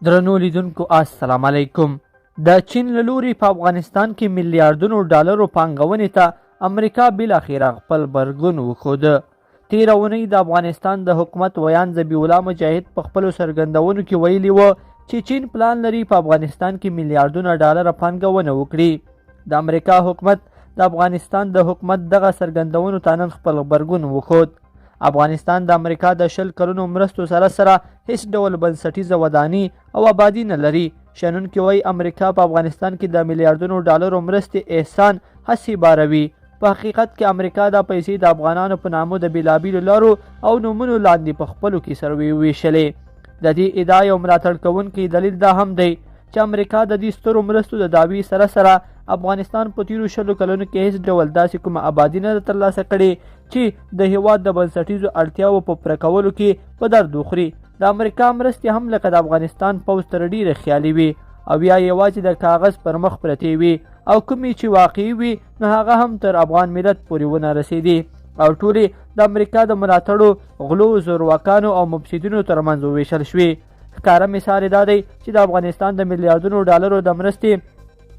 درنو لیدونکو السلام علیکم. د چین له لوري په افغانستان کې میلیارډونو ډالرو پانګونې ته امریکا بالاخره خپل غبرګون وښود. تېره اونۍ د افغانستان د حکومت ویان ذبیح الله مجاهد په خپلو څرګندونو کې ویلي و چې چین پلان لري په افغانستان کې میلیارډونه ډالره پانګونه وکړي. د امریکا حکومت د افغانستان د حکومت دغه څرګندونو ته نن خپل غبرګون وښود. افغانستان د امریکا د 20 کلونو مرستو سره هیڅ ډول بنسټیزه وداني او آبادي نه لري. شنونکي وایي امریکا په افغانستان کې د میلیارډونو ډالرو مرستې احسان هسې باروي. په حقیقت کې امریکا دا پیسې د افغانانو په نامو د بېلابېلو لارو او نومونو لاندې په خپلو کې سرویشلې. د دې ادعا یو ملاتړ کوونکی دلیل دا هم دی چې امریکا د دې سترو مرستو د دعوی سره افغانستان په تیرو 20 کلونو کې هیڅ ډول داسې کومه آبادي نه ترلاسه کړې چې د هیواد د بنسټیزو اړتیاوو په پوره کولو کې په درد وخوري. د امریکا مرستې هم لکه د افغانستان پوځ تر ډیره خیالي وي او یا یوازې د کاغذ پر مخ پرتې وي او کومې چې واقعي وي نو هغه هم تر افغان ملت پورې ونه رسېدي او ټولې د امریکا د ملاتړو غلو زورواکانو او مفسدینو ترمنځ وویشل شوي. ښکاره مثال دا دی چې د افغانستان د میلیارډونو ډالرو د مرستې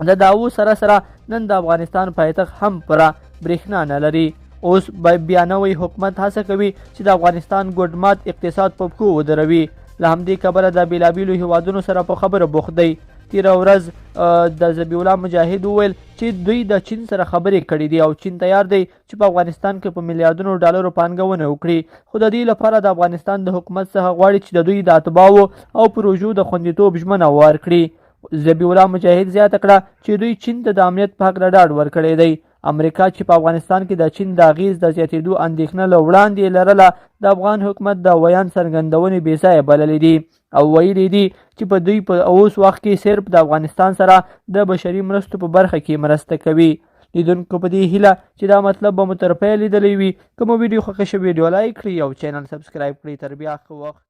د دعوو سره نن د افغانستان پایتخت هم پوره برېښنا نه لري. اوس بیا نوی حکومت هڅه کوي چې د افغانستان ګوډمات اقتصاد په پښو ودروي. له همدې کبله د بېلابېلو هیوادونو سره په خبره بوخت دی. تېره ورځ د ذبیح الله مجاهد وویل چې دوی د چین سره خبرې کړې دي او چین تیار دی چې په افغانستان کې په میلیارډونو ډالرو پانګونه وکړي، خو د دې لپاره د افغانستان د حکومت څخه غواړي چې د دوی د اتباعو او پروژو د خوندیتوب ژمنه ورکړي. ذبیح الله مجاهد زیاته کړه چې دوی چین ته د امنیت په هکله ډاډ ورکړی دی. امریکا چې په افغانستان کې د چین د اغیز د زیاتېدو اندېښنه له وړاندې لرله، د افغان حکومت د ویان څرګندونې بېځایه بللې دي او ویلي دي چې په دوی په اوس وخت کې صرف د افغانستان سره د بشري مرستو په برخه کې مرسته کوي. لیدونکو په دې هیله چې دا مطلب به مو تر پیل لیدلی وي. که مو ویډیو خوښه شوې ویډیو لایک کړئ او چینل سبسکرایب کړئ. تر بیا ښه وخت.